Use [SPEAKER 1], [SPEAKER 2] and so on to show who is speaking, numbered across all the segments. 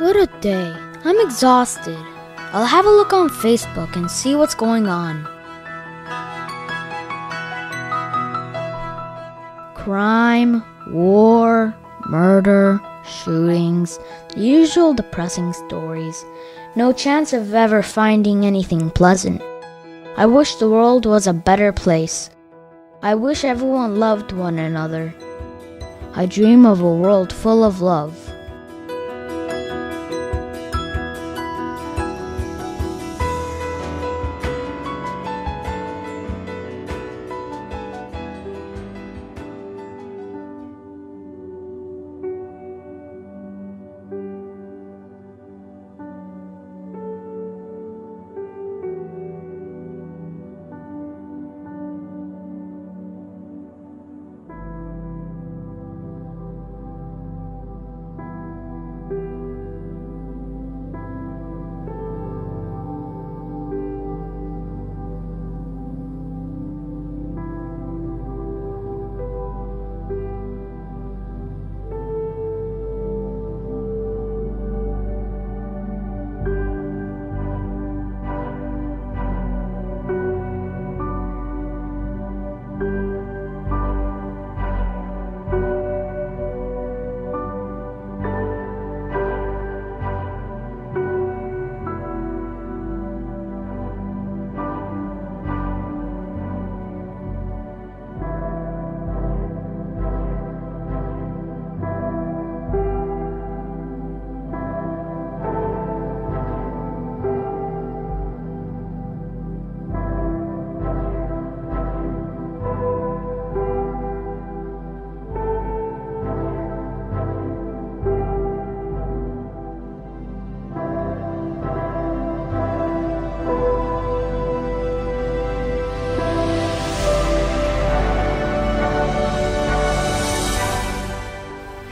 [SPEAKER 1] What a day. I'm exhausted. I'll have a look on Facebook and see what's going on. Crime, war, murder, shootings, the usual depressing stories. No chance of ever finding anything pleasant. I wish the world was a better place. I wish everyone loved one another. I dream of a world full of love.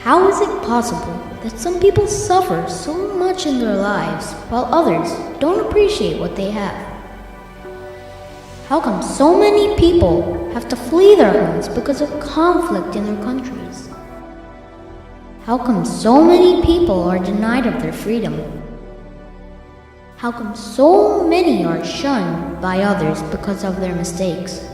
[SPEAKER 1] How is it possible that some people suffer so much in their lives while others don't appreciate what they have? How come so many people have to flee their homes because of conflict in their countries? How come so many people are denied of their freedom? How come so many are shunned by others because of their mistakes?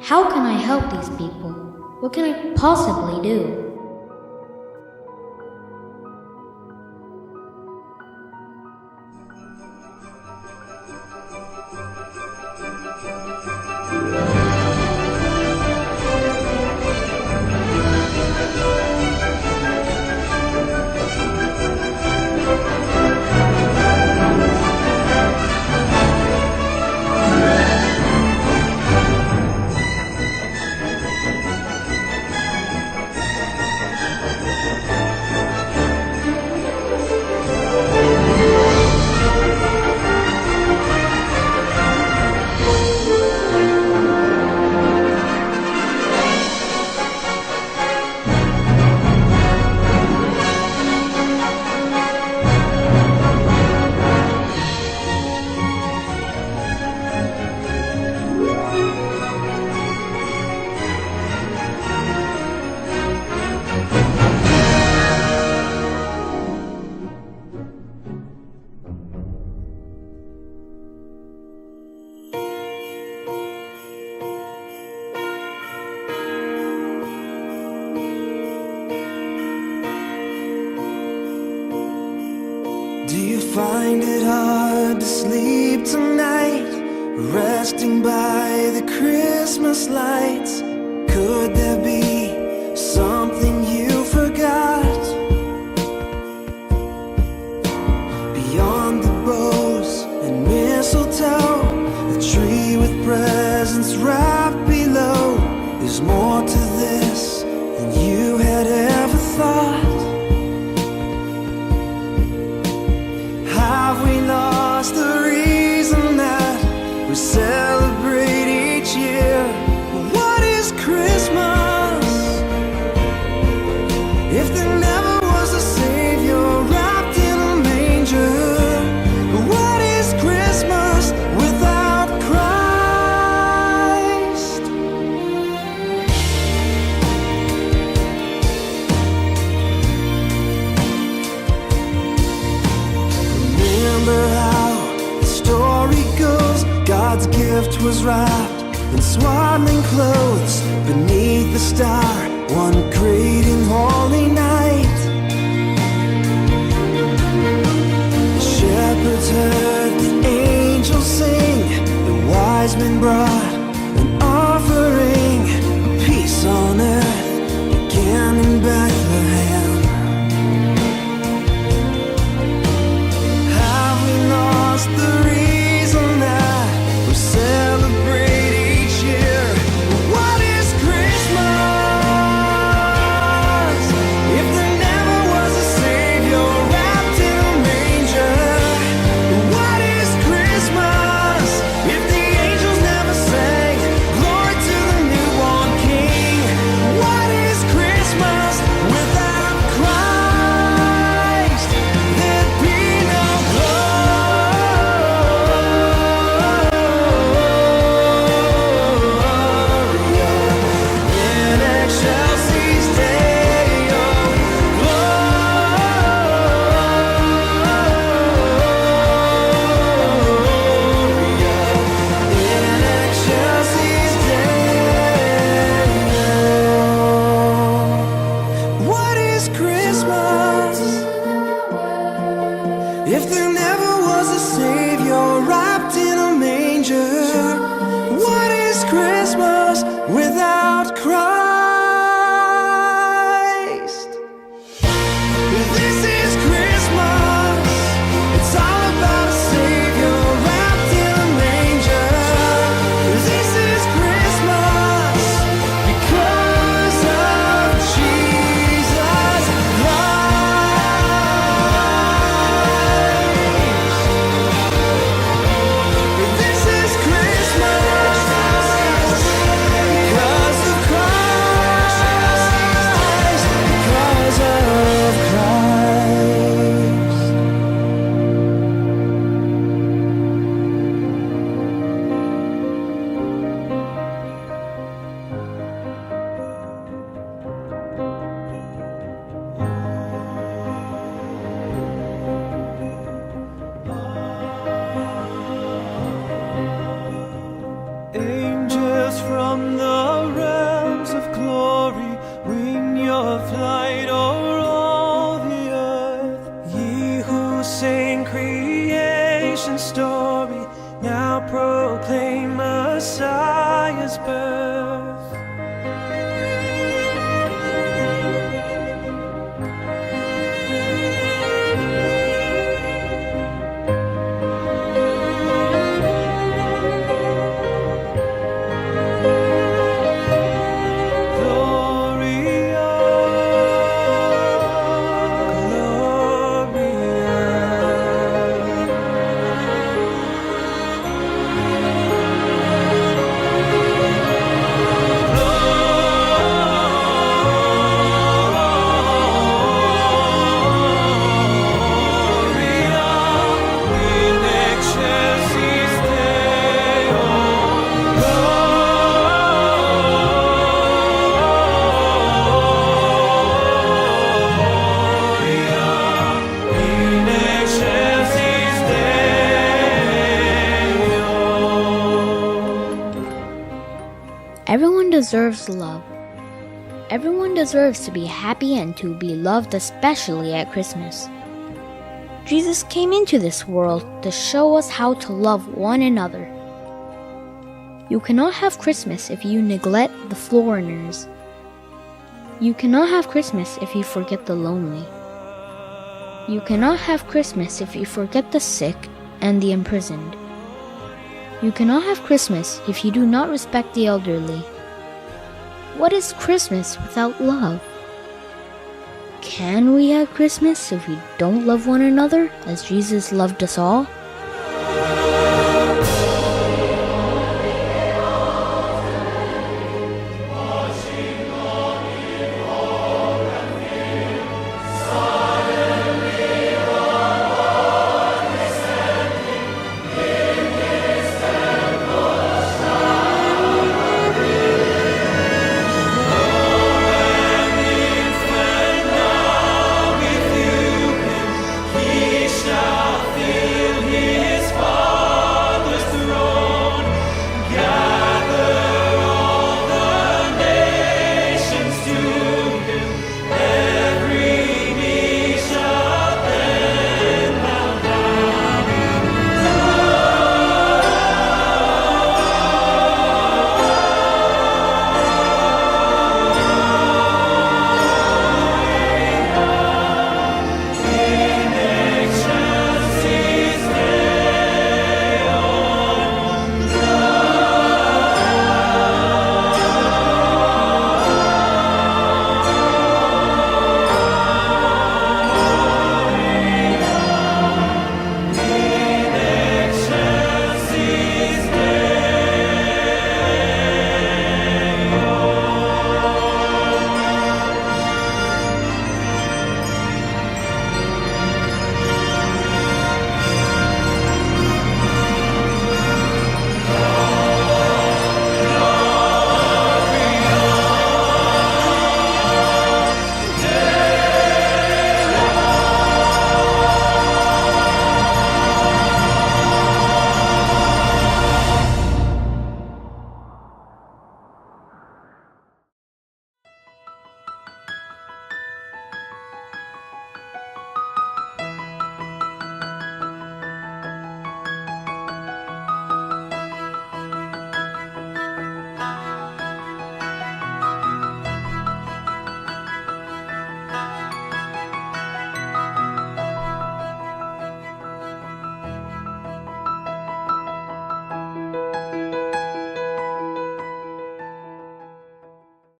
[SPEAKER 1] How can I help these people? What can I possibly do?
[SPEAKER 2] Do you find it hard to sleep tonight, resting by the Christmas lights? Could there be something you forgot? Beyond the bows and mistletoe, a tree with presents wrapped below. There's more to this than you had ever thought. Have we lost the reason that we celebrate each year? What is Christmas if there never was a Savior wrapped in a manger? What is Christmas without Christ? Remember how the story goes, God's gift was wrapped in swaddling clothes beneath the star one great and holy night. The shepherds heard the angels sing, the wise men brought an offering. Peace on earth began in Bethlehem. Have we lost the reason that we celebrate each year? What is Christmas if there never was a Savior wrapped in a manger? What is Christmas if the angels never sang glory to the newborn King? What is Christmas without Christ? There'd be no Gloria in excelsis Deo. Gloria in excelsis Deo. What is Christmas if there never was a Savior wrapped in a manger? What is Christmas without Christ? This is Christmas. It's all about a Savior wrapped in a manger. This is Christmas because of Jesus Christ. This is Christmas because of Christ. Because of Christ. Angels from the realms of glory, wing your flight o'er all the earth. Ye who sing creation's story, now proclaim Messiah's birth. Gloria,
[SPEAKER 1] Everyone deserves love. Everyone deserves to be happy and to be loved, especially at Christmas. Jesus came into this world to show us how to love one another. You cannot have Christmas if you neglect the foreigners. You cannot have Christmas if you forget the lonely. You cannot have Christmas if you forget the sick and the imprisoned. You cannot have Christmas if you do not respect the elderly. What is Christmas without love? Can we have Christmas if we don't love one another as Jesus loved us all?